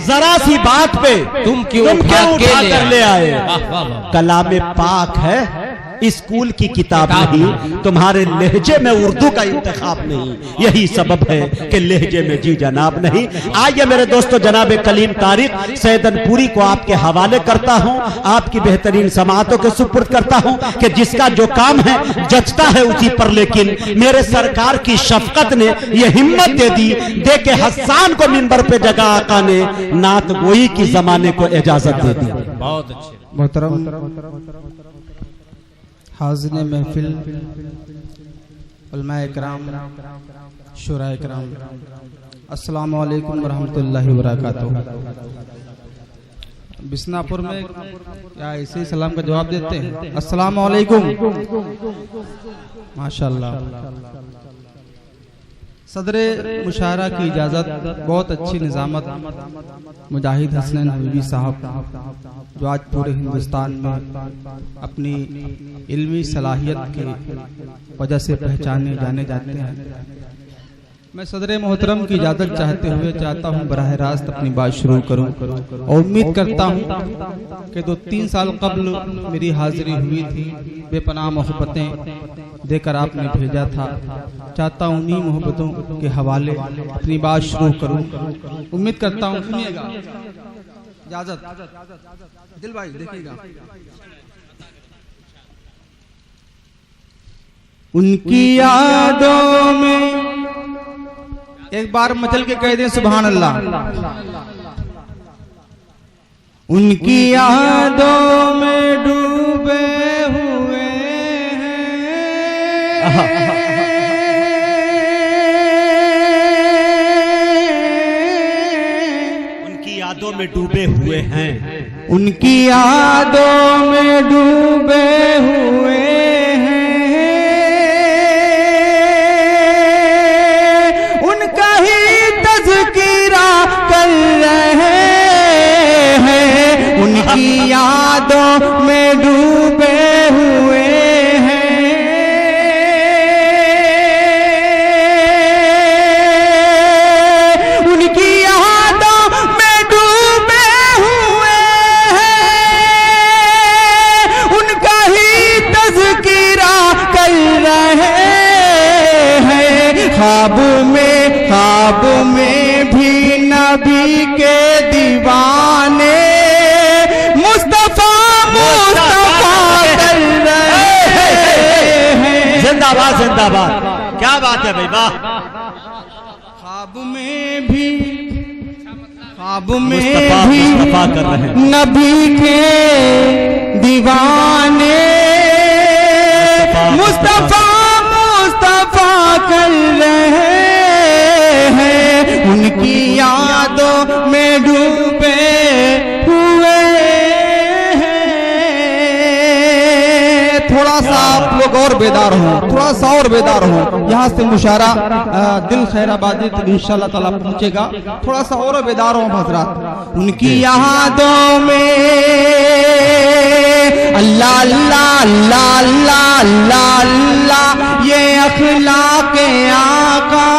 जरा सी बात पे तुम क्यों उठा कर ले आए? कलामे पाक है, स्कूल की किताब नहीं, तुम्हारे लहजे में उर्दू का इंतखाब नहीं। यही सबब है कि लहजे में जी जनाब नहीं। आइए मेरे दोस्तों, जनाब कलीम तारिक सैदनपुरी को आपके हवाले करता हूं, आपकी बेहतरीन समाअतों के सुपुर्द करता हूं कि जिसका जो काम है जचता है उसी पर। लेकिन मेरे सरकार की शफकत ने यह हिम्मत दे दी, दे के हस्सान को मिंबर पे जगह आका ने नात गोई की जमाने को इजाजत दे दी। बहुत अच्छे मोहतरम हाज़िने महफिल, उलमाए किराम, शुराए किराम, अस्सलामु अलैकुम वरहमतुल्लाहि वबरकातुहू। बिस्नापुर में क्या ऐसे ही सलाम का जवाब देते हैं? अस्सलामु अलैकुम। माशाअल्लाह। सदरे मुशायरा की इजाज़त, बहुत अच्छी निज़ामत मुजाहिद हसनैन हबीबी साहब, जो आज पूरे हिंदुस्तान में अपनी इल्मी सलाहियत की वजह से पहचाने जाने जाते हैं। मैं सदरे मोहतरम की इजाज़त चाहता हूँ बराह रास्त अपनी बात शुरू करूँ और उम्मीद करता हूँ कि 2-3 साल कबल मेरी हाजिरी हुई थी, बेपनाह मोहब्बतें देकर आपने भेजा था। चाहता हूँ उन्हीं मोहब्बतों के हवाले अपनी बात शुरू करूँ। उम्मीद करता हूँ, सुनिएगा, इजाज़त दिल भाई देखिएगा। उनकी यादों में एक बार मचल के कह दें सुभान अल्लाह। उनकी यादों में डूबे हुए हैं, उनकी यादों में डूबे हुए हैं, उनकी यादों में डूबे हुए हैं, उनका ही तज़किरा कर रहे हैं, उनकी यादों में डूबे हुए हैं, उनकी यादों में डूबे हुए हैं, उनका ही तज़किरा कर रहे हैं। ख्वाब में भी नबी के दीवाने मुस्तफा कर रहे हैं। जिंदाबाद जिंदाबाद, क्या बात है भाई, वाह। ख्वाब में भी मुस्तफा कर रहे हैं, नबी के दीवाने मुस्तफा कर रहे हैं, उनकी यादों में डूबे हुए हैं। थोड़ा सा आप लोग और बेदार हों, थोड़ा सा और बेदार हों। यहाँ से मुशायरा दिल खैराबादी तक इंशाअल्लाह ताला पहुँचेगा। थोड़ा सा और बेदार हों हज़रात। उनकी यादों में अल्लाह अल्लाह अल्लाह अल्लाह अल्लाह अल्लाह, ये अखलाक आका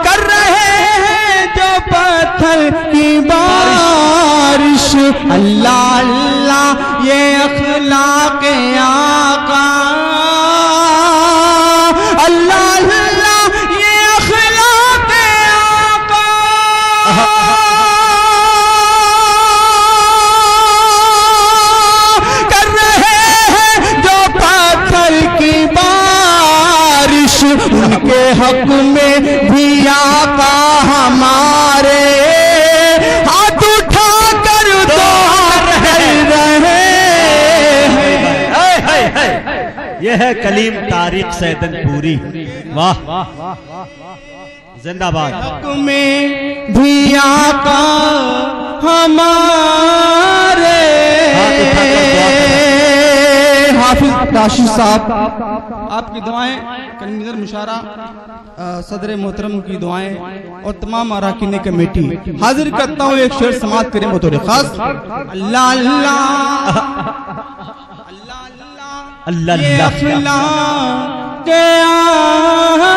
कर रहे हैं जो पत्थर की बारिश। अल्लाह अल्लाह, ये अखलाक आका, अल्लाह अल्लाह, ये अखलाक आका कर रहे हैं जो पत्थर की बारिश। उनके हक में भी आका हमारे हाथ उठा कर यह है कलीम तारिक सैदनपुरी, वाह जिंदाबाद। हक में भी आका हमारे। हाफिज राशिद साहब, आपकी दुआएं, कन्वीनर मुशारा, सदर मोहतरम की दुआएं और तमाम अराकीन कमेटी हाजिर करता हूँ। एक शेर समाअत करें बतौर खास। अल्लाह अल्लाह अल्लाह ये अखलाक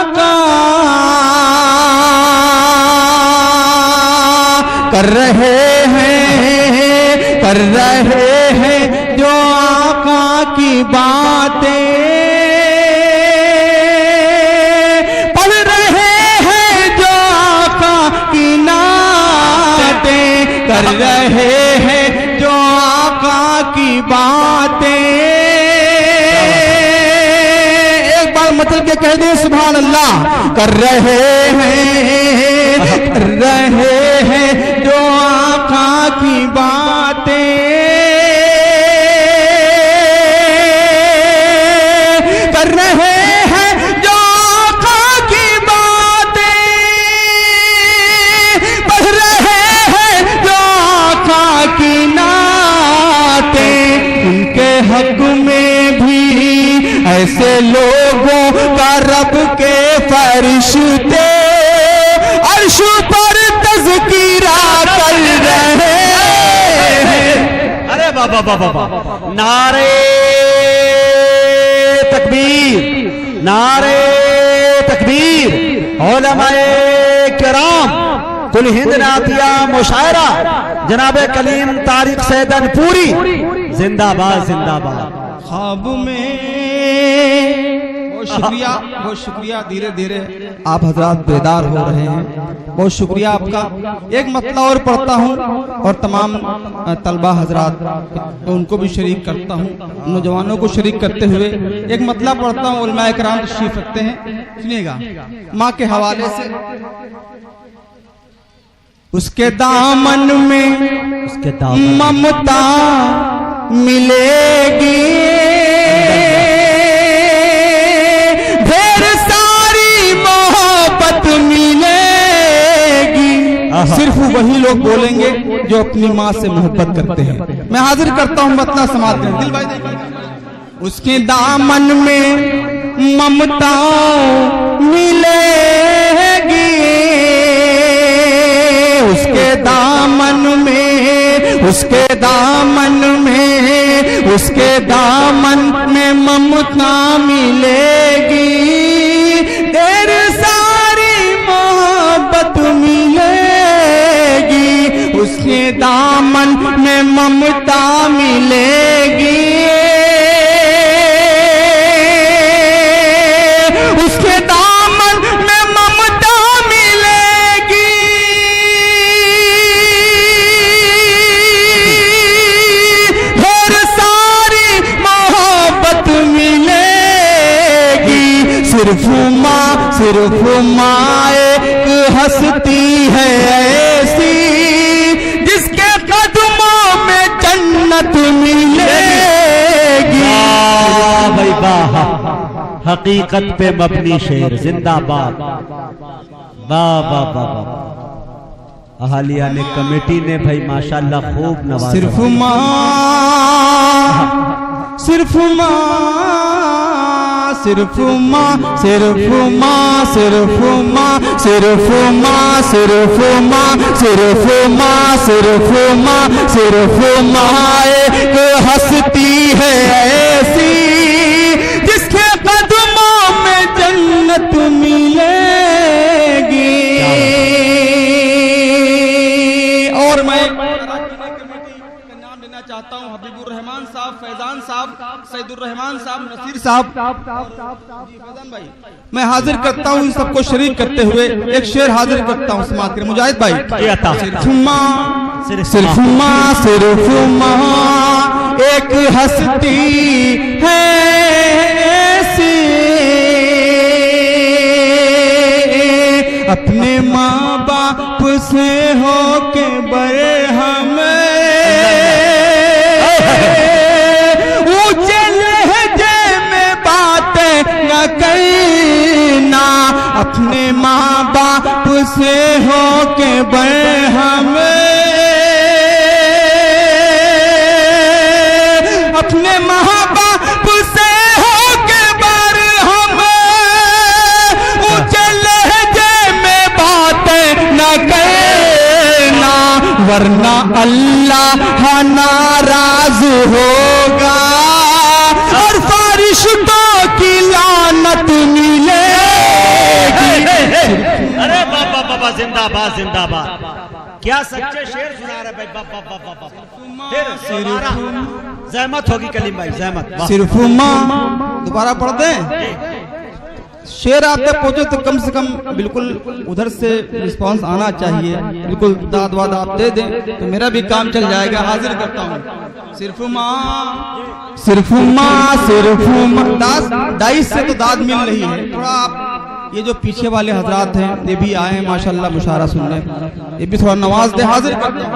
आका कर रहे हैं जो आका की बातें, पढ़ रहे हैं जो आका की नातें, कर रहे हैं जो आका की बातें। एक बार मतलब के कह दे सुभान अल्लाह। कर रहे हैं जो आका की बातें, कर रहे हैं जो आका की बातें, पढ़ रहे हैं जो आका की नातें। उनके हक में भी ऐसे लोगों का रब के फरिश्ते अर्श पर तज़किरा कर रहे हैं। अरे बाबा बाबा, नारे तकबीर, नारे तकबीर। उलमाए किराम, कुल हिंद नातिया मुशायरा, जनाबे कलीम तारिक सैदनपुरी, जिंदाबाद जिंदाबाद। ख्वाब में बहुत शुक्रिया, धीरे धीरे आप हजरात बेदार हो रहे हैं, बहुत शुक्रिया आपका। एक मतला और पढ़ता हूँ और तमाम तलबा हजरात उनको भी शरीक करता हूँ, नौजवानों को शरीक करते हुए एक मतला पढ़ता हूँ। उलमाए किराम तशरीफ रखते हैं, सुनिएगा माँ के हवाले से। उसके दामन में ममता मिलेगी, ढेर सारी मोहब्बत मिलेगी। सिर्फ वही लोग बोलेंगे जो अपनी माँ से मोहब्बत करते हैं। मैं हाजिर करता हूँ मतला समाज में। दिल भाई उसके दामन में ममता मिलेगी, उसके दामन में, उसके दामन में, उसके दामन में ममता मिलेगी, ढेर सारी मोहब्बत मिलेगी। उसके दामन में ममता मिलेगी, उसके दामन में ममता मिलेगी, ढेर सारी मोहब्बत मिलेगी। सिर्फ माँ एक हस्ती है ऐसी, जिसके कदमों में जन्नत मिलेगी। भाई वाह, हकीकत पे मबनी शेर, जिंदाबाद। वाह वाह वाह। अहालिया ने कमेटी ने भाई माशाल्लाह खूब नवाजा। सिर्फ माँ, सिर्फ माँ, सिर्फ माँ, सिर्फ माँ, सिर्फ माँ, सिर्फ माँ, सिर्फ माँ, सिर्फ माँ, सिर्फ माँ, सिर्फ माँ एक हस्ती है ऐसी, जिसके कदमों में जन्नत मिलेगी। और मैं नाम लेना चाहता हूँ, हबीबुर रहमान साहब, फैजान साहब, सईदुर रहमान साहब, नसीर साहब। फैजान भाई, मैं हाजिर करता हूँ इन सबको शरीक करते हुए एक शेर हाजिर करता हूँ समाज के। मुजाहिद भाई, सिर्फ माँ, सिर्फ माँ, सिर्फ माँ एक हस्ती है ऐसी, अपने माँ बाप से होके बरहम, ऊंचे लहजे में बातें न करना, अपने माँ बाप से होके बरहम, अपने माँ बाप से होके बरहम, ऊंचे लहजे में बातें न करना, वरना अल्लाह नाराज होगा और फारिश्तों की लानत मिलेगी। अरे बाबा बाबा, जिंदाबाद जिंदाबाद। क्या सच्चे शेर सुना रहे भाई। फिर दोबारा जहमत होगी कलीम भाई, जहमत। सिर्फ माँ दोबारा पढ़ दें। शेर आप तक पहुंचे तो कम से कम बिल्कुल उधर से रिस्पांस आना चाहिए, बिल्कुल दाद वाद आप दे दें तो मेरा भी काम चल जाएगा। हाजिर करता हूँ सिर्फ माँ, सिर्फ माँ, सिर्फ माँ। डाइस से तो दाद मिल रही है। थोड़ा आप ये जो पीछे वाले हजरात हैं ये भी आए हैं माशाल्लाह मुशारा सुनने, ये भी थोड़ा नवाज दे। हाजिर करता हूँ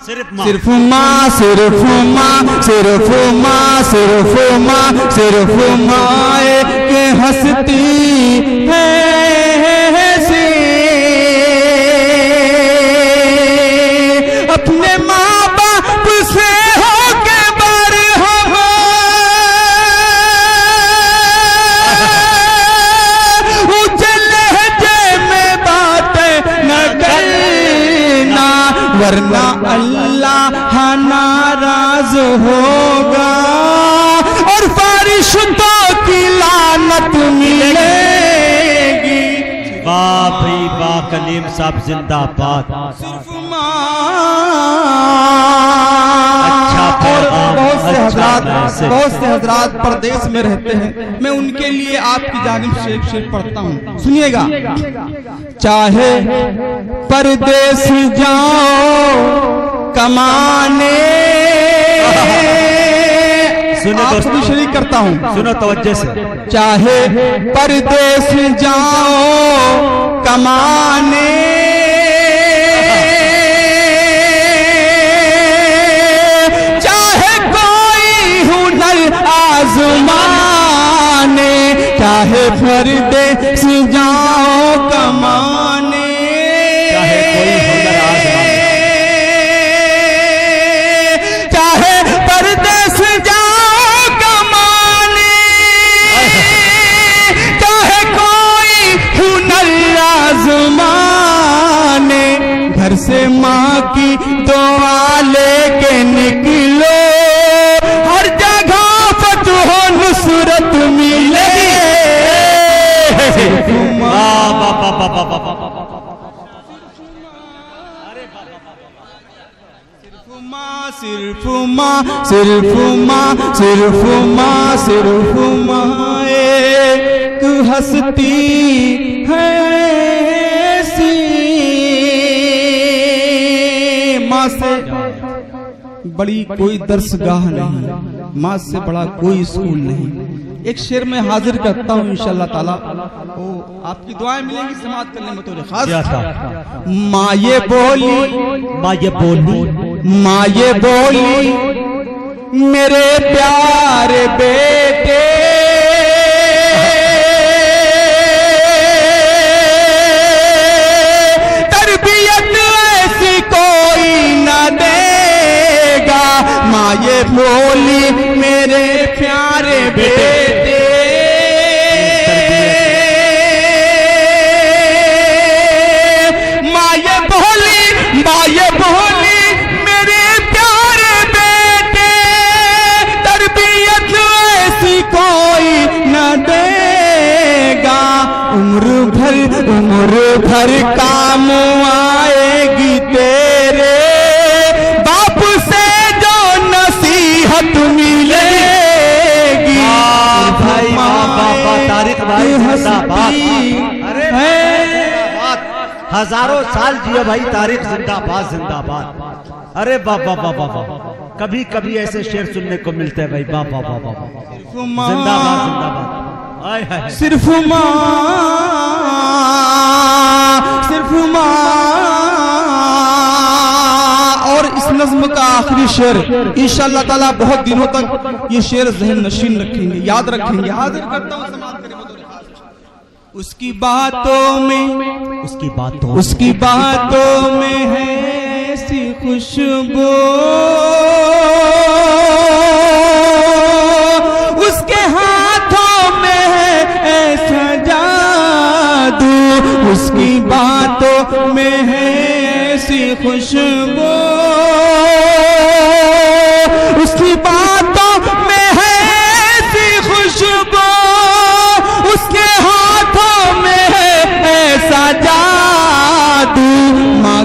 सिर्फ माँ, सिर्फ माँ, सिर्फ माँ, सिर्फ माँ, सिर्फ माँ, सिर्फ माँ के हंसती है सी अपने माँ बाप से होके बरहम ऊंचे लहजे में बातें न करना वरना अल्लाह नाराज होगा और फारिशतों की लानत मिलेगी। वाह भाई वाह, कलीम साहब जिंदाबाद। अच्छा और बहुत से हजरात परदेश में रहते हैं, मैं उनके लिए आपकी जानिब से एक शेर पढ़ता हूँ, सुनिएगा। चाहे परदेश जाओ कमाने, सुनो आप भी शरीक करता हूँ, सुनो तवज्जो से। चाहे परदेश जाओ कमाने, चाहे कोई हुनर आजमाने, चाहे परदेश जाओ कमाने, चाहे कोई हुनर आजमाने, चाहे परदेश जाओ कमाने, चाहे कोई हुनर आजमाने, घर से माँ की दुआ लेके निकलो, हर जगह फतह नुसरत मिले। सिर्फ माँ, सिर्फ माँ, सिर्फ माँ, सिर्फ माँ एक हंसती है सी। माँ से बड़ी कोई दरसगाह नहीं, माँ से बड़ा कोई स्कूल नहीं। एक शेर में हाजिर करता हूँ इंशाअल्लाह ताला, ओ आपकी दुआएं मिलेंगी समाअत करने में तो खास। माँ ये बोली, माँ ये बोली, माँ ये बोली मेरे प्यारे बेटे, तरबियत ऐसी कोई न देगा। माँ ये बोली मेरे प्यारे बेटे, माँ ये बोली, माँ ये बोली मेरे प्यारे बेटे, तरबियत ऐसी कोई न देगा। उम्र भर काम आएगी तेरे, बाप से जो नसीहत मिलेगी। भाई बाबा तारिक भाई जिंदाबाद। अरे हजारों साल जियो भाई तारिक, जिंदाबाद जिंदाबाद। अरे बाबा बाबा बाबा, कभी कभी ऐसे शेर सुनने को मिलते हैं भाई। बाबा बाबा जिंदाबाद जिंदाबाद। हाय हाय, सिर्फ माँ, सिर्फ माँ। और इस नज्म का आखिरी शेर इंशाअल्लाह ताला बहुत दिनों तक ये शेर ज़हन नशीन रखेंगे, याद रखेंगे। हाजिर करता हूँ समाअत करें उसकी बातों में, उसकी बातों, उसकी बातों में है ऐसी खुशबू, उसके हाथों में है ऐसा जादू, उसकी बातों में है ऐसी खुशबू, उसकी बातों में है ऐसी खुशबू, उसके हाथों में है ऐसा जादू। माँ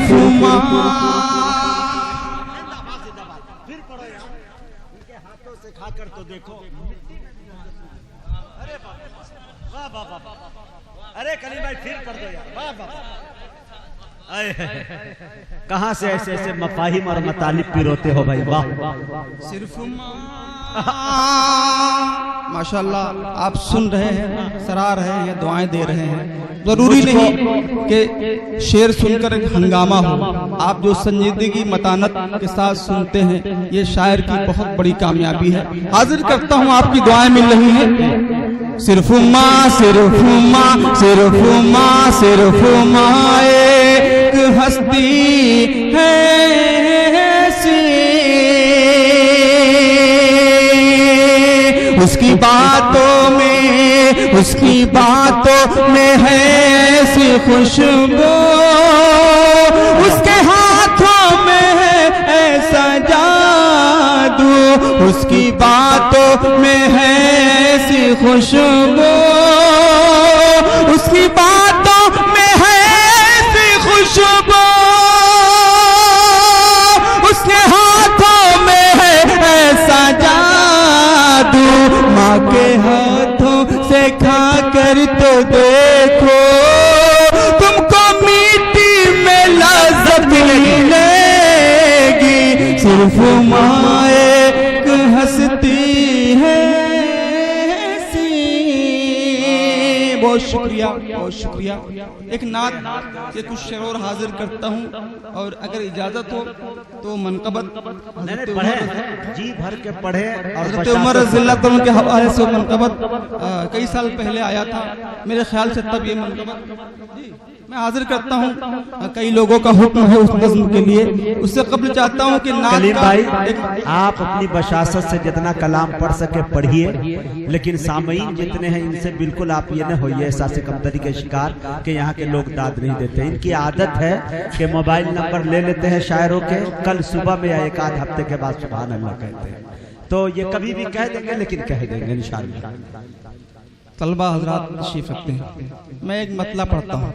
सिर्फ माँ। फिर पढ़ो यार, उनके हाथों से खाकर तो देखो। अरे वाह वाह वाह, अरे कलीम भाई फिर पढ़ दो यार, वाह वाह। कहाँ से ऐसे ऐसे मफाहिम और मतालिब पिरोते हो भाई, वाह। सिर्फ माशाल्लाह, आप सुन रहे हैं, सराह रहे हैं, दुआएं दे रहे हैं। जरूरी नहीं कि शेर सुनकर एक हंगामा हो। आप जो संजीदगी मतानत के साथ सुनते हैं, ये शायर की बहुत बड़ी कामयाबी है। हाजिर करता हूँ, आपकी दुआएं मिल रही हैं। सिर्फ माँ, सिर्फ माँ, सिर्फ माँ, सिर्फ माँ एक हस्ती है ऐसी, उसकी बातों में है ऐसी खुशबू, उसके हाथों में है ऐसा जादू, उसकी बातों में है ऐसी खुशबू, उसकी बातों में है ऐसी खुशबू, उसके हाथों में है ऐसा जादू। माँ के हाथों से खाकर तो देखो, तुमको मीठी में लज़्ज़त मिलेगी। सिर्फ माँ एक हंसती है ऐसी। बहुत शुक्रिया, बहुत शुक्रिया। एक नात के कुछ शेर और हाजिर करता हूँ, और अगर इजाजत हो तो मनकबत पढ़े, जी भर के पढ़े। और उमर रज़ियल्लाहु अन्हु के हवाले से मनकबत कई साल पहले आया था, मेरे ख्याल से तब ये मनकबत मैं हाजिर करता हूँ। कई लोगों का हुक्म है उस नज़्म के लिए। उससे कब्ल चाहता हूँ कि कलीम भाई, आप अपनी बशासत से जितना कलाम पढ़ सके पढ़िए, लेकिन सामईन जितने हैं इनसे बिल्कुल आप ये न होइए एहसास कमतरी के शिकार कि यहाँ के लोग दाद नहीं देते। इनकी आदत है कि मोबाइल नंबर ले लेते हैं शायरों के, कल सुबह में या एक आध हफ्ते के बाद सुभान अल्लाह कहते हैं। तो ये कभी भी कह देंगे, लेकिन कह देंगे इंशाअल्लाह। तलबा हजरात तशरीफ रखते हैं, मैं एक मतला पढ़ता हूँ।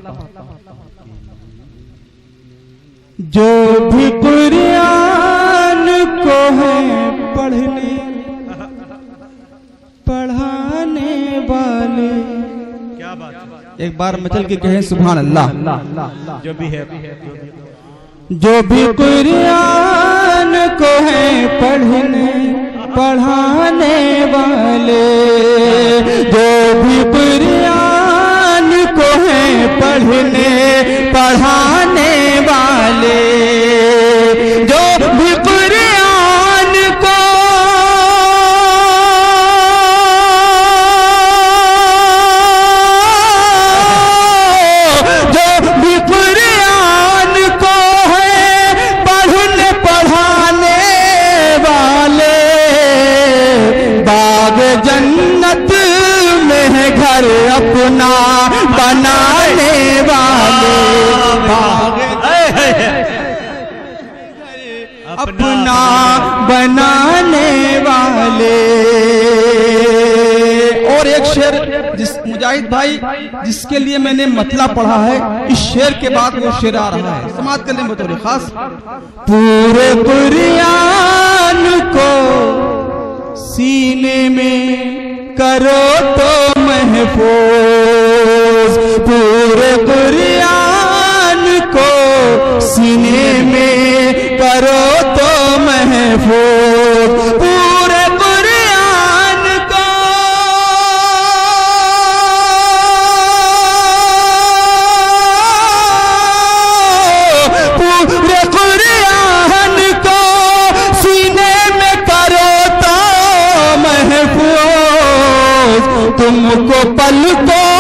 जो भी कुरान को है पढ़ने पढ़ाने वाले, क्या बात है, एक बार मचल के कहें सुभान अल्लाह। जो भी है, जो भी कुरान को है पढ़ने पढ़ाने वाले, जो भी कुरान को है पढ़ने पढ़ाने वाले, जो भी कुरान को जन्नत में है घर अपना बनाने वाले, अपना बनाने वाले। और एक शेर जिस मुजाहिद भाई जिसके लिए मैंने मतला पढ़ा है, इस शेर के बाद वो शेर आ रहा है, समाअत कर लें बतौर खास। पूरे कुरान को सीने में करो तो महफूज, पूरे कुरान को सीने में करो तो महफूज, पूरे कुरान को पूरे कुरान को सीने में करो तो महफूज, तुमको पलकों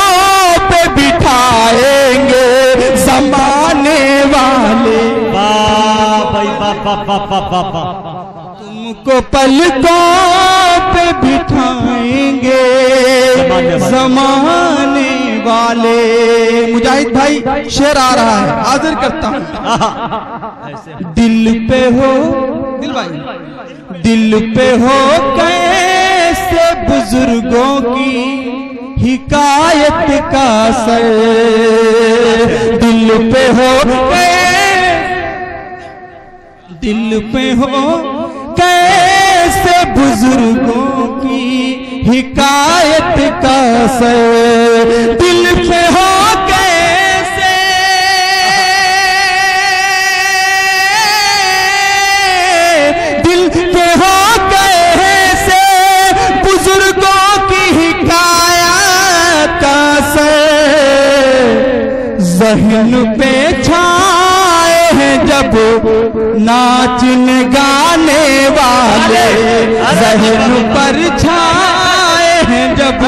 पे बिठाएंगे ज़माने वाले। तुमको पलकों पे बिठाएंगे ज़माने वाले। मुजाहिद भाई शेर आ रहा है, हाजिर करता हूँ। दिल पे हो, दिल भाई, दिल पे हो कैसे बुजुर्गों की हिकायत का सर, दिल पे हो कैसे दिल पे हो कैसे बुजुर्गों की हिकायत का असर, दिल पे हो कैसे दिल पे हो कैसे बुजुर्गों की हिकायत का असर, ज़हन पे छाए हैं जब नाचन गाने वाले, ज़हन पर छाए हैं जब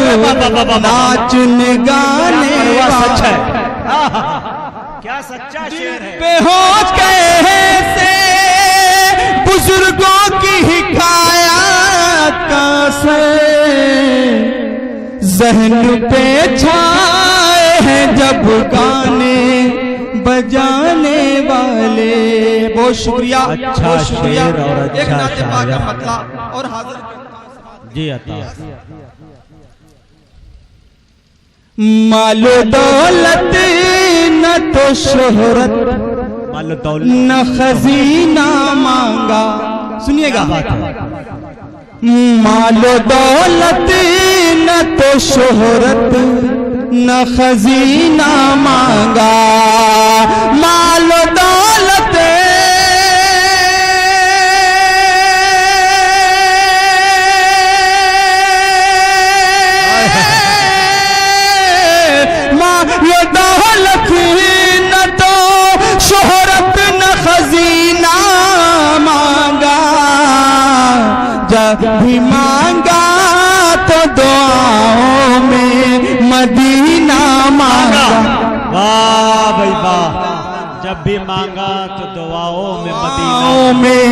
नाचन गाने वाले, क्या सच्चा शेर है। पे हो कैसे बुजुर्गों की हिकायत का असर, ज़हन पे छाए हैं जब गाने बजाने वाले। बहुत शुक्रिया, अच्छा बहुत शुक्रिया। शेर और अच्छा एक नाते पाक का शायर। मतला और हाजिर करता हूं। जी अता। मालो दौलत न तो शोहरत मालो दौलत न खजीना मांगा, सुनिएगा, मालो दौलत न तो शोहरत न खजीना मांगा, मालो दौलत मालो दौलत न तो शोहरत न खजीना मांगा, जब भी मांगा तो दुआओं में मदीना मांगा। वाह भाई वाह, जब भी मांगा तो दुआओं में दुआओं में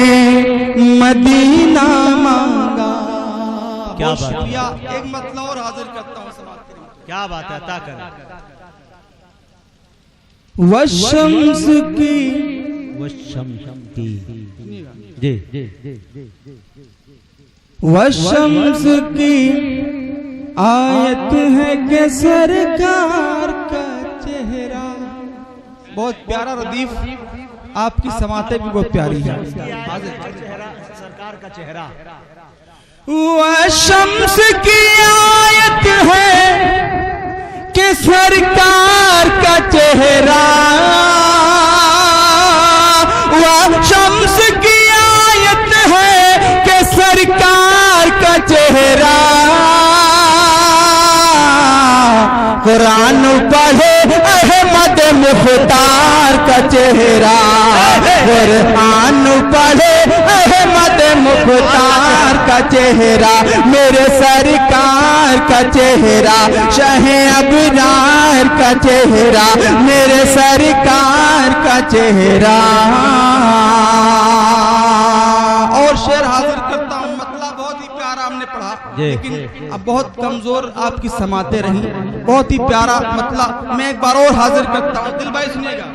मदीना मांगा। क्या बहुत बात है। शुक्रिया। एक मतलब और हाजिर करता हूँ समाज के लिए। क्या बात है, अता करें। वशम्स की वो शम की जी वशम्स की आयत है कि सरकार का चेहरा। बहुत प्यारा रदीफ, आपकी समाते भी बहुत प्यारी है। सरकार का चेहरा, वशम्स की आयत है कि सरकार का चेहरा, वशम्स की आयत है कि सरकार का चेहरा, कुरान पढ़े अहमद मुख्तार का चेहरा, कुरान पढ़े अहमद मुख्तार का चेहरा, मेरे सरकार का चेहरा, शाहे अबरार का चेहरा, मेरे सरकार का चेहरा। और शेर हाजिर करता हूँ, मतलब बहुत ही प्यारा हमने पढ़ा, लेकिन अब बहुत कमजोर आपकी समाते रही, बहुत ही प्यारा मतलब मैं एक बार और हाजिर करता हूँ। दिल भाई सुनिएगा।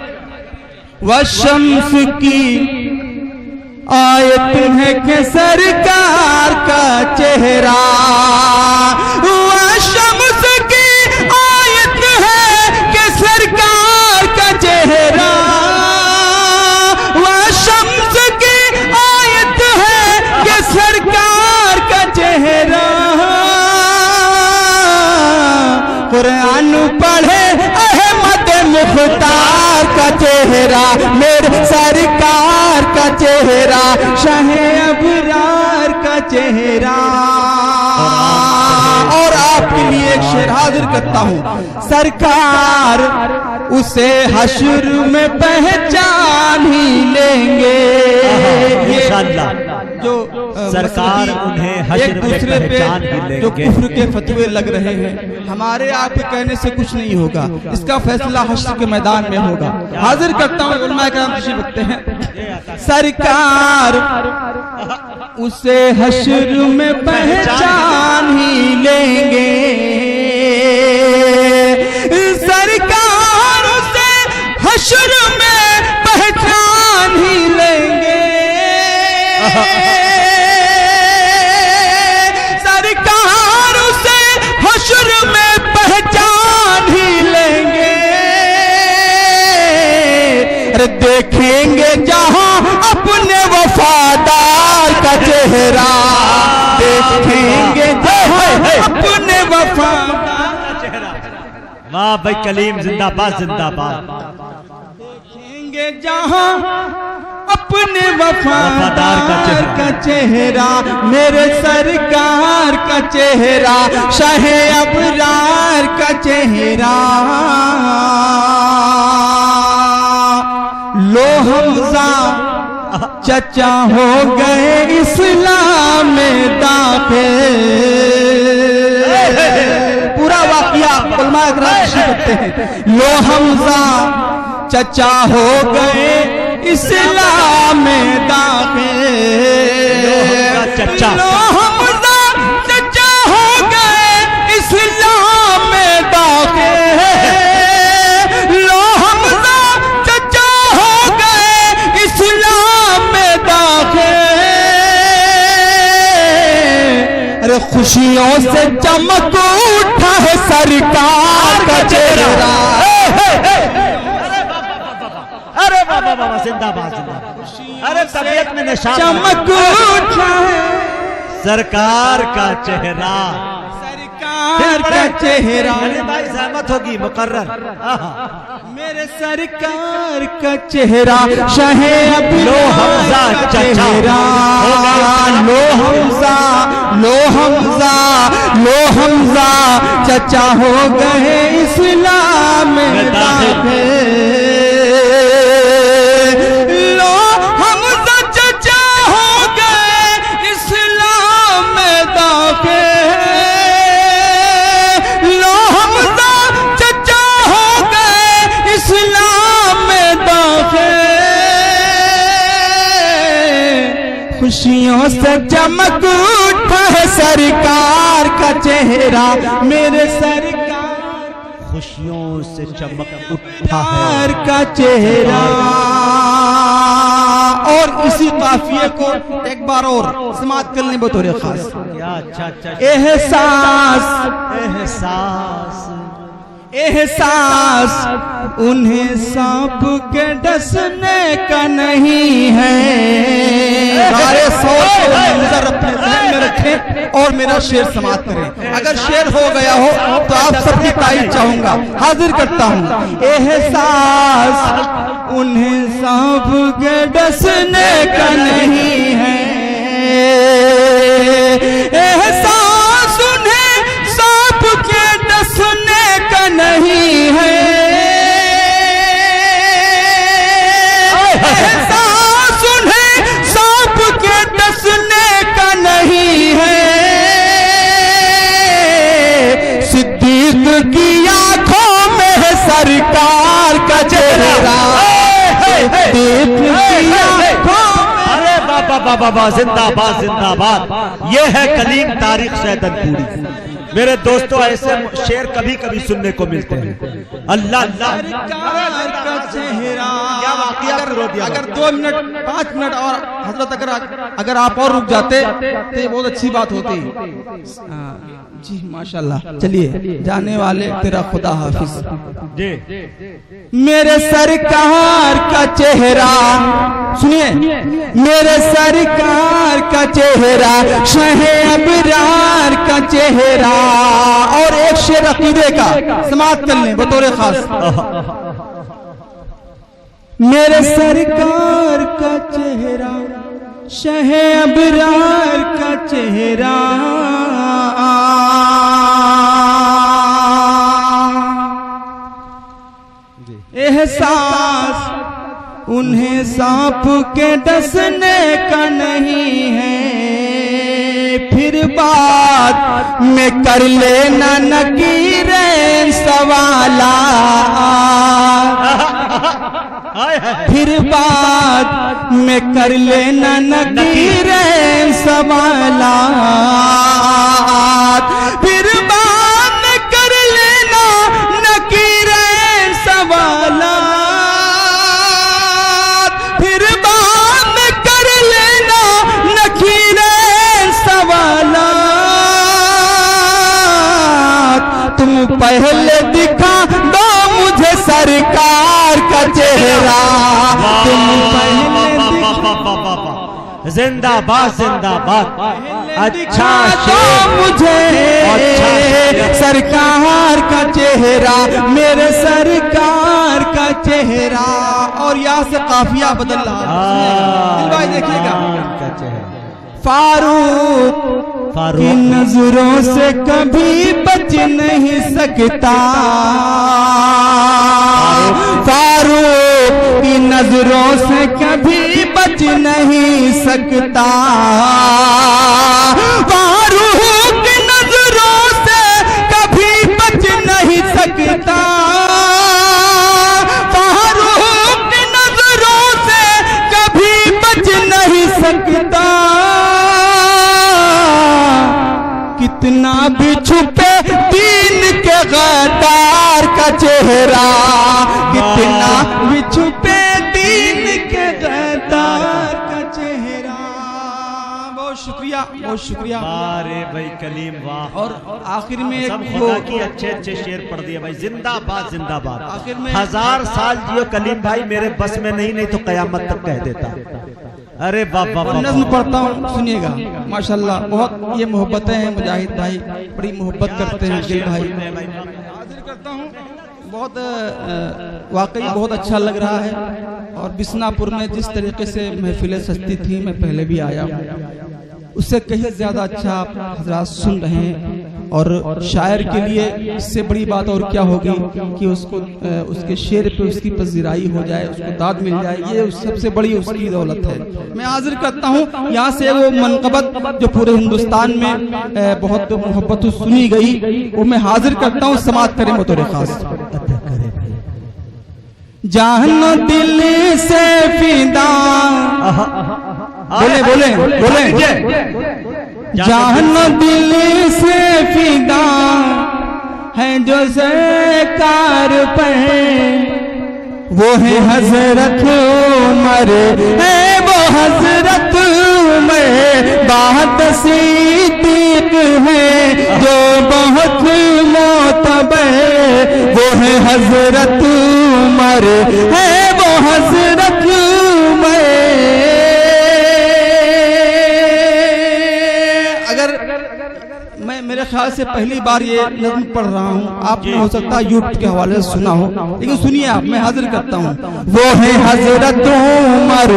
वशम्स की आयत है कि सरकार का चेहरा, वशम्स की आयत है कि सरकार का चेहरा, वशम्स की आयत है कि सरकार का चेहरा, कुरान पढ़े अहमद मुख्तार का चेहरा, मेरे सरकार का चेहरा, शाहे अबरार का चेहरा। और आपके लिए एक शेर हाजिर करता हूँ। सरकार उसे हश्र में पहचान ही लेंगे, जो सरकार उन्हें हश्र एक में दूसरे पहचान ही पे लेंगे। जो कुफ्र के फतवे लग रहे हैं, हमारे आपके कहने से कुछ नहीं होगा, इसका फैसला हश्र के मैदान में होगा। हाजिर करता हूँ, उलमा किराम तशरीफ रखते हैं। सरकार उसे हश्र में पहचान ही लेंगे, सरकार उसे हश्र में पहचान ही लेंगे, सरकार उसे हश्र में पहचान ही लेंगे। अरे देखेंगे जहां अपने वो चेहरा देखेंगे अपने वफादार का चेहरा। वाह भाई कलीम जिंदाबाद जिंदाबाद। देखेंगे जहां अपने वफादार का चेहरा, मेरे सरकार का चेहरा, शाहे अबरार का चेहरा। लो हमजा चचा हो गए इस्लाम में दाखिल। पूरा वाकया उलमा इकराम करते हैं। लो हमजा चचा हो गए इस्लाम में दाखिल। लो हमजा चचा हो गए इस्लाम में दाखिल। लो हमजा चचा हो गए इस्लाम में दाखिल। अरे खुशियों से चमक उठा है सरकार का चेहरा। अरे बाबा बाबा जिंदाबाद जिंदाबाद। अरे तबीयत में निशान चमक उठा है सरकार का चेहरा, सरकार का चेहरा। भाई सहमत होगी मुकर्रर। मेरे सरकार का चेहरा, शाहे अभी लो हमजा चेहरा। लो हमजा लो हमजा लो हमजा चचा हो गए इस्लाम में दाखिल। खुशियों से चमक उठा है सरकार का चेहरा, मेरे सरकार खुशियों से चमक उठा है का चेहरा। और इसी काफिये को एक बार और समाप्त करने बतौर खास। अच्छा एहसास एहसास एहसास उन्हें सांप के डसने का नहीं है। सारे सोच अपने ध्यान में रखें और मेरा शेर समाप्त करें। अगर शेर हो गया हो तो आप सबकी तारीफ चाहूंगा, हाजिर करता हूं। एहसास उन्हें सांप के डसने का नहीं है। एहसास उन्हें सांप के डसने का नहीं है। एहसास उन्हें सांप के डसने का नहीं है। सिद्दीक की आंखों में है सरकार का चेहरा। सिद्दीक की आंखों में। अरे बाबा बाबा बाबा जिंदाबाद जिंदाबाद। ये है कलीम तारीख सैदनपुरी। मेरे दोस्तों ऐसे शेर कभी कभी सुनने को मिलते हैं। अल्लाह अल्लाह का चेहरा। अगर 2 मिनट 5 मिनट और हजरत अगर आप और रुक जाते तो ये बहुत अच्छी बात होती। जी माशाल्लाह। चलिए जाने वाले तेरा खुदा हाफिज जी। मेरे सरकार का चेहरा सुनिए, मेरे सरकार का चेहरा, शाहे अबरार का चेहरा। और एक शेर अकीदे का समाप्त कर लें बतौर खास। मेरे सरकार का चेहरा, शाहे अबरार का चेहरा। एहसास उन्हें सांप के डसने का नहीं है। फिर बात में कर लेना नकीरें सवाला। फिर बात में कर लेना नकीरें सवाला। फिर बात में कर लेना नकीरें सवाला। फिर बात में कर लेना नकीरें सवाला। तुम पहले दिखा दो मुझे सरकार का चेहरा। तुम पहले जिंदाबाद जिंदाबाद। अच्छा मुझे सरकार का चेहरा, मेरे सरकार का चेहरा। और यहाँ से काफिया बदल रहा है भाई, देखिएगा। फारूक की नजरों से कभी बच नहीं सकता, फारूक की नजरों से कभी बच नहीं सकता, फारूक की नजरों से कभी बच नहीं सकता, फारूक की नजरों से कभी बच नहीं सकता। कितना भी छुपे दीन के गद्दार का चेहरा, कितना भी छुपे दीन के गद्दार का चेहरा। बहुत शुक्रिया, बहुत शुक्रिया। अरे भाई कलीम वाह। और आखिर में खुदा की अच्छे अच्छे शेर पढ़ दिए भाई। जिंदाबाद जिंदाबाद। आखिर में 1000 साल जियो कलीम भाई, मेरे बस में नहीं तो कयामत तक कह देता। अरे बाबा नज़्म पढ़ता हूँ, सुनिएगा। माशाल्लाह बहुत ये मोहब्बतें हैं मुजाहिद भाई, बड़ी मोहब्बत करते हैं दिल भाई। हाजिर करता हूँ, बहुत वाकई बहुत अच्छा लग रहा है। और बिस्नापुर में जिस तरीके से महफिलें सजती थी, मैं पहले भी आया, उससे कहीं ज्यादा अच्छा आप हजरात सुन रहे हैं। और शायर के लिए इससे बड़ी बात और क्या होगी कि उसको उसके शेर पे उसकी पजीराई हो जाए, उसको दाद मिल जाए, ये सबसे बड़ी उसकी दौलत है। मैं हाजिर करता हूँ यहाँ से वो मनकबत जो पूरे हिंदुस्तान में बहुत मोहब्बत सुनी गई, वो मैं हाजिर करता हूँ। समात करें बतौर खास। जान दिल से फिदा, बोले बोले बोले। जान दिल से फिदा है जो सरकार पर, वो है हजरत उमर, है वो हजरत उमर। बात सिद्दीक है जो बहुत मोतबर, वो है हजरत उमर, है वो हजरत उमर। मैं मेरे ख्याल से पहली बार ये नज़्म पढ़ रहा हूँ, आपने हो सकता है यूट्यूब के हवाले से सुना हो, लेकिन सुनिए आप, मैं हाजिर करता हूँ। वो है हजरत उमर,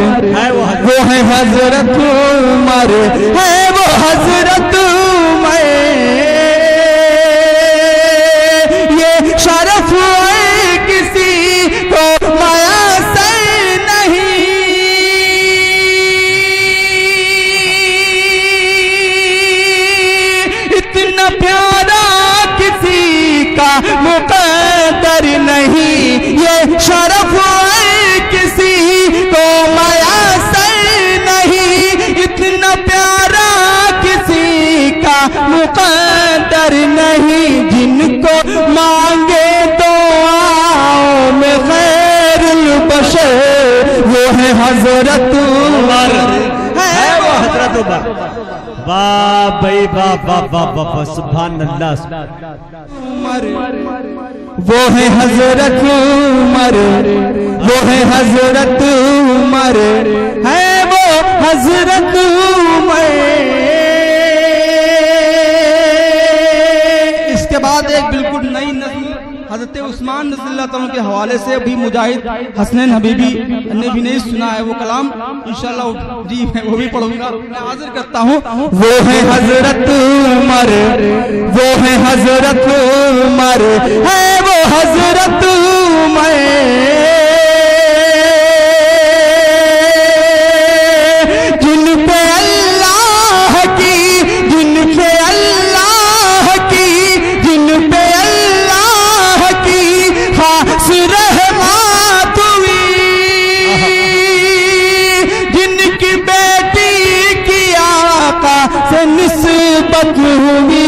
वो है हजरत उमर, है वो हजरत उमर। ये शरफ है किसी को मयसर नहीं, इतना प्यारा किसी का मुक़द्दर नहीं। ये शरफ है किसी को मयसर नहीं, इतना प्यारा किसी का मुक़द्दर नहीं। जिनको मांगे तो आओ में खैरुल बशर, वो है हजरत उमर, है वो हजरत उमर। वाह भाई वाह वाह वाह वाह, सुभान अल्लाह। वो है हजरत उमर, वो है हजरत उमर, है वो हजरत उमर। इसके बाद एक बिल्कुल नई नज़्म हजरत उस्मान रज़ियल्लाहु अन्हु के हवाले से भी मुजाहिद हसनैन हबीबी ने भी नहीं सुना है वो कलाम, इंशाअल्लाह जी मैं वो भी पढ़ूंगा। मैं हाजिर करता हूँ। वो है हजरत उमर, वो है हजरत उमर, है वो हजरत उमर। जिन पे अल्लाह की, जिन पे अल्लाह की, जिन पे अल्लाह की खास रहमत हुई, जिनकी बेटी की आका से निस्बत हुई,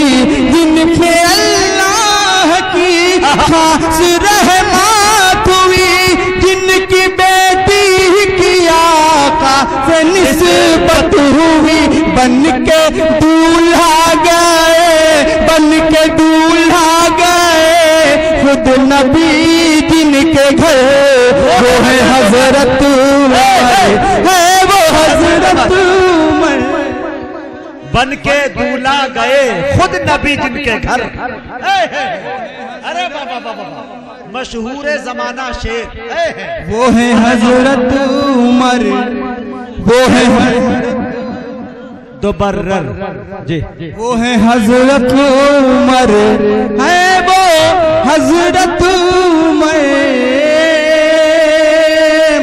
जिनके अल्लाह की खास रहमत हुई, जिनकी बेटी की आका से निस्बत हुई। बन के दूल्हा गए, बन के दूल्हा गए खुद नबी जिनके घर, वो है हजरत उमर, है वो हजरत बन के दूल्हा गए खुद नबी जिनके घर। अरे बाबा बाबा मशहूर जमाना शेर वो है हजरत उमर, वो है दुबर्रर जी, वो है हजरत उमर, है वो हजरत उमर।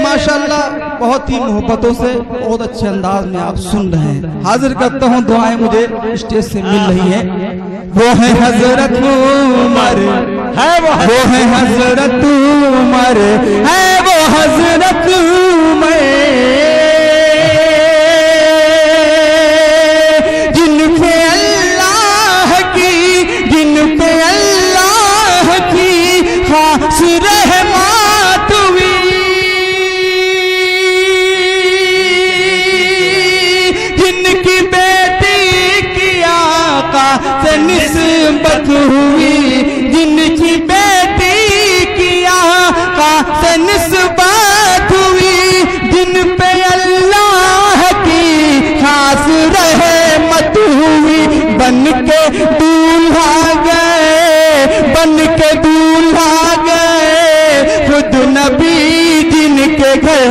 माशाल्लाह बहुत ही मोहब्बतों से बहुत अच्छे अंदाज में आप सुन रहे हैं। हाजिर करता हूँ दुआएं मुझे स्टेज से मिल रही हैं। वो है हजरत उमर, है वो है हजरत उमर, है वो हजरत उमर, जिन पे अल्लाह की खास रहमत हुई, जिनकी बेटी की आका से निस्बत हुई, जिनकी बेटी की आका से निस्बत हुई, जिन पे अल्लाह की खास रहमत हुई, बन के दूल्हा गए, बन के दूल्हा गए खुद नबी जिनके घर।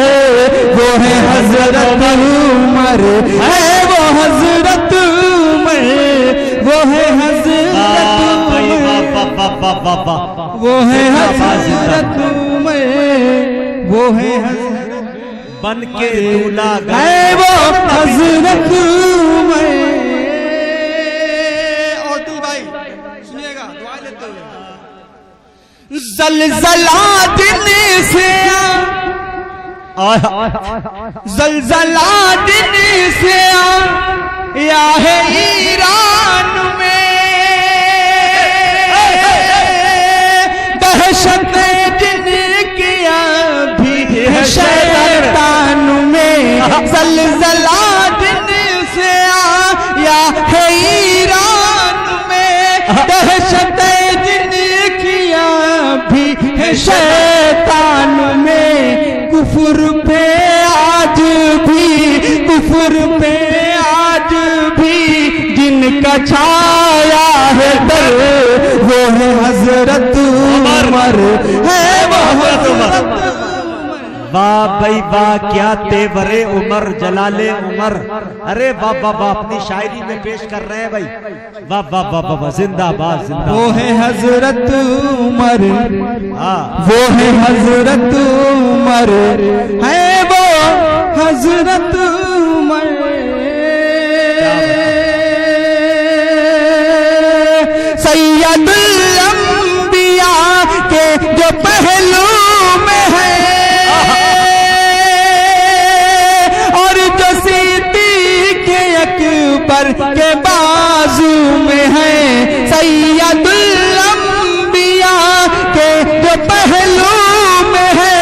वो है हजरत उमर, है वो हजरत उमर, वो है हजरत उमर, वो है हजरत उमर, वो है बन के दूल्हा गए वो हजरत उमर। और तू भाई सुनिएगा दुआ लेते हुए, ज़लज़ला दिन से ज़लज़ला दिन से या है ईरान में, दहशत जिनकी अभी है शैतान में। ज़लज़ला दिन से या है ईरान में, दहशत जिनकी अभी है शैतान में। कुफर पे आज भी, कुफर पे आज भी जिनका छाया है डर, वो है हजरत उमर, है वो हजरत उमर। वाह भाई वाह, क्या तेवरे उमर, जलाले उमर। अरे वाह वाह वाह, अपनी शायरी में पेश कर रहे हैं भाई। वाह वाह वाह वाह, जिंदाबाद जिंदाबाद। वो है हजरत उमर, हाँ वो है हजरत उमर, है वो हजरत उमर। सैयदुल अंबिया के जो पहलू में है, और जो सिद्दीक़ अकबर के बाजू में है। सैयदुल अंबिया के जो पहलू में है,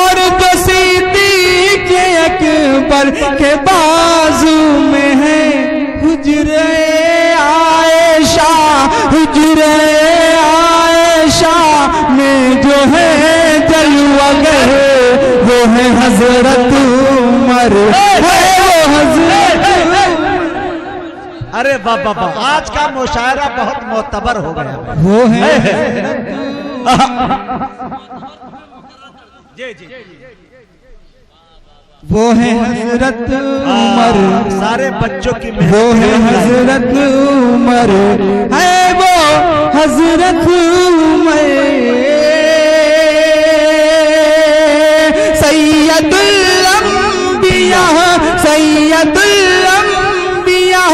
और जो सिद्दीक़ अकबर के बाजू में है। हुजरे आयशा, हुजरे आयशा में जो है जलवागर, वो है हजरत उमर, है वो हजरत। अरे वाह वाह वाह, आज का मुशायरा बहुत मोतबर हो गया। वो है जी जी, वो है हजरत उमर, सारे बच्चों की वो है हजरत उमर, है वो हजरत उमर। सैयदुल अंबिया, सैयदुल अंबिया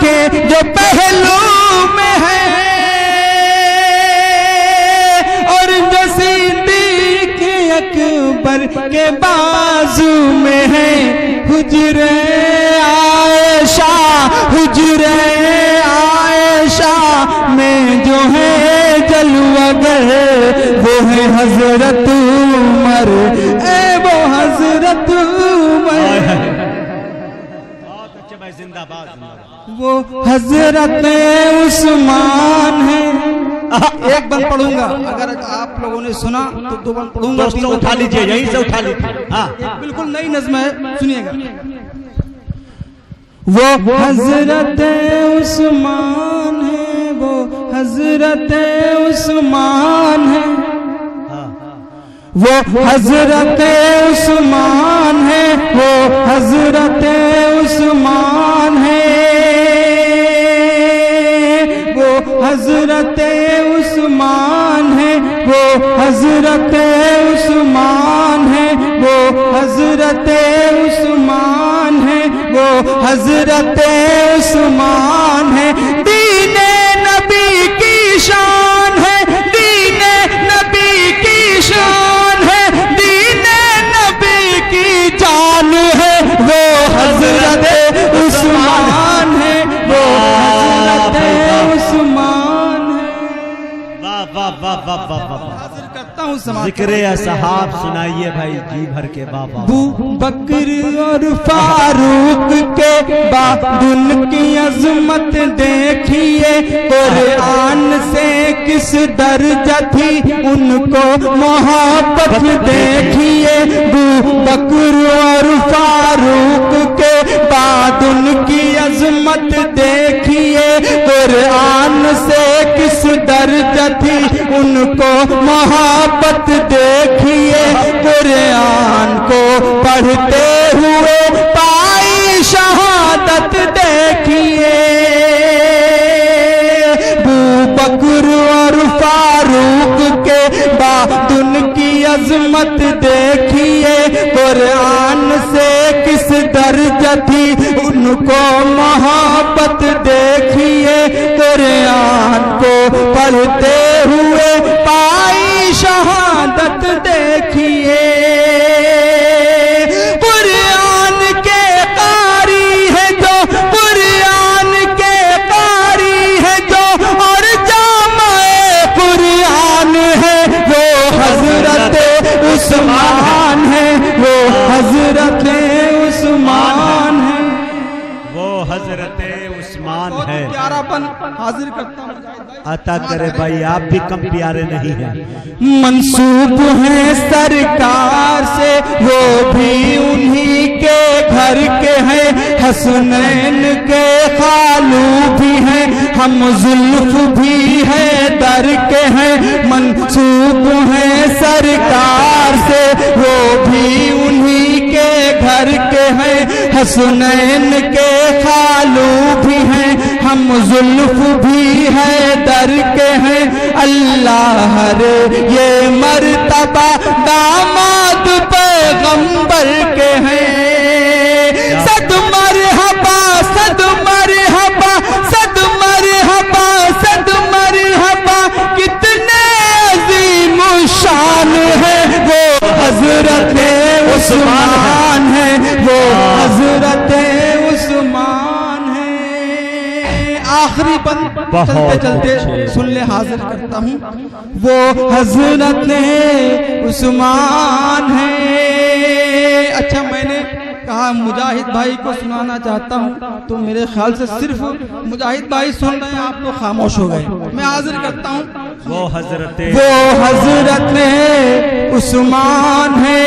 के जो पहलू में है, और जो सिद्दीक़ अकबर के बाजू में है। हुजरे आयशा, हुजरे आयशा में जो है जलवागर, वो है हजरत उमर, ए वो हजरत उमर। बहुत अच्छे भाई, जिंदाबाद जिंदाबाद। वो हजरत उस्मान है। एक बंद पढ़ूंगा, अगर आप लोगों ने सुना तो दो बंद पढ़ूंगा। दोस्तों उठा लीजिए, यहीं से उठा लीजिए। हाँ बिल्कुल नई नज़्म है, सुनिएगा। वो हजरत उस्मान है, वो हजरत उस्मान है, वो हजरत उस्मान है, वो हजरत उस्मान है, वो हजरत उस्मान है, वो हजरत उस्मान है, वो हजरत उस्मान है, वो हजरत उस्मान है। दीने नबी की शान है, दीने नबी की शान है, दीने नबी की जान है, वो हजरत उस्मान है, वो हजरत उस्मान है। वाह वाह वाह वाह वाह वाह। हाजिर करता हूँ समाज जिक्रे असहाब सुनाइए भाई जी भर के। वाह वाह। अबू बकर और फारूक के बाद उनकी अजमत देखिए, कुरान से किस दर्जा थी उनको मोहब्बत देखिए। अबू बकर और फारूक के बाद उनकी अजमत देखिए, कुरान से किस दर्जा थी उनको मोहब्बत देखिए। कुरान को पढ़ते हुए पाई शहादत देखिए। अबू बकर और फारूक के बाद उनकी अजमत देखिए, कुरान से किस दर्जा थी उनको मोहब्बत देखिए। कुरान को पढ़ते हुए पाई शहादत देखिए। कुरान के कारी है जो, कुरान के कारी है जो, और जामे कुरान है, वो हजरत उस्मान है, वो हजरत उस्मान है, वो हजरत उस्मान है। प्यारापन हाजिर करता हूँ। अता करे भाई, आप भी कम प्यारे नहीं हैं। मंसूब है सरकार से, वो भी उन्हीं के घर के हैं। हसनैन के खालू भी हैं, हम जुल्फ भी है दर के हैं। मंसूब है सरकार से, वो भी उन्हीं के घर के हैं। हसनैन के खालू भी हैं, हम जुल्फ भी है दर के हैं। अल्लाह रे ये मर्तबा दामाद पैगंबर के हैं। सद मरहबा, सद मरहबा, सद मरहबा, सद मरहबा, कितने अजीम शान है, वो हजरत उस्मान है, वो हजरत उस्मान है। आखिरी बंद चलते चलते सुन ले, हाजिर करता हूँ। वो हजरत उस्मान है। अच्छा, मैंने कहा मुजाहिद भाई को सुनाना चाहता हूँ, तो मेरे ख्याल से सिर्फ मुजाहिद भाई सुन रहे हैं, आप लोग खामोश हो गए। मैं हाजिर करता हूँ। वो हजरत उस्मान है।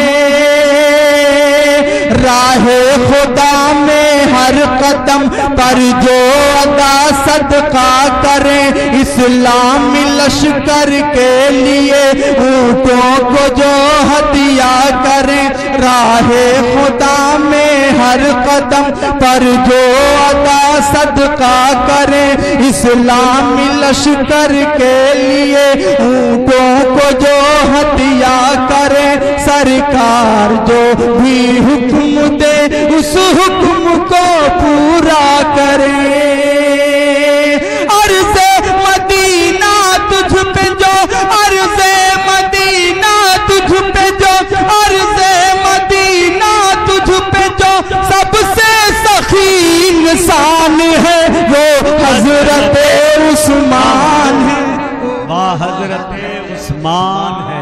राहे खुदा में हर कदम पर जो अदा सदका करे, इस्लामी लश्कर के लिए ऊँटों को जो हदिया करे। राहे खुदा में हर कदम पर जो अदा सदका करे, इस्लामी लश्कर के लिए ऊँटों को जो हदिया करे। सरकार जो भी हुक्म दे उस हुक्म को पूरा करे। अर्ज़े मदीना तुझ पे जो, अर्ज़े मदीना तुझ पे जो, अर्ज़े मदीना तुझ पे जो सबसे सखी इंसान है, वो हजरत उस्मान है। वाह हजरत उस्मान है।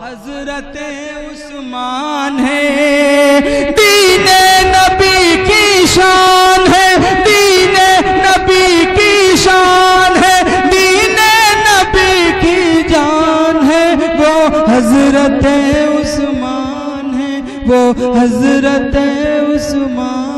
हजरत उस्मान है। दीने नबी की शान है, दीने नबी की शान है, दीने नबी की जान है, वो हजरत उस्मान है, वो हजरत उस्मान।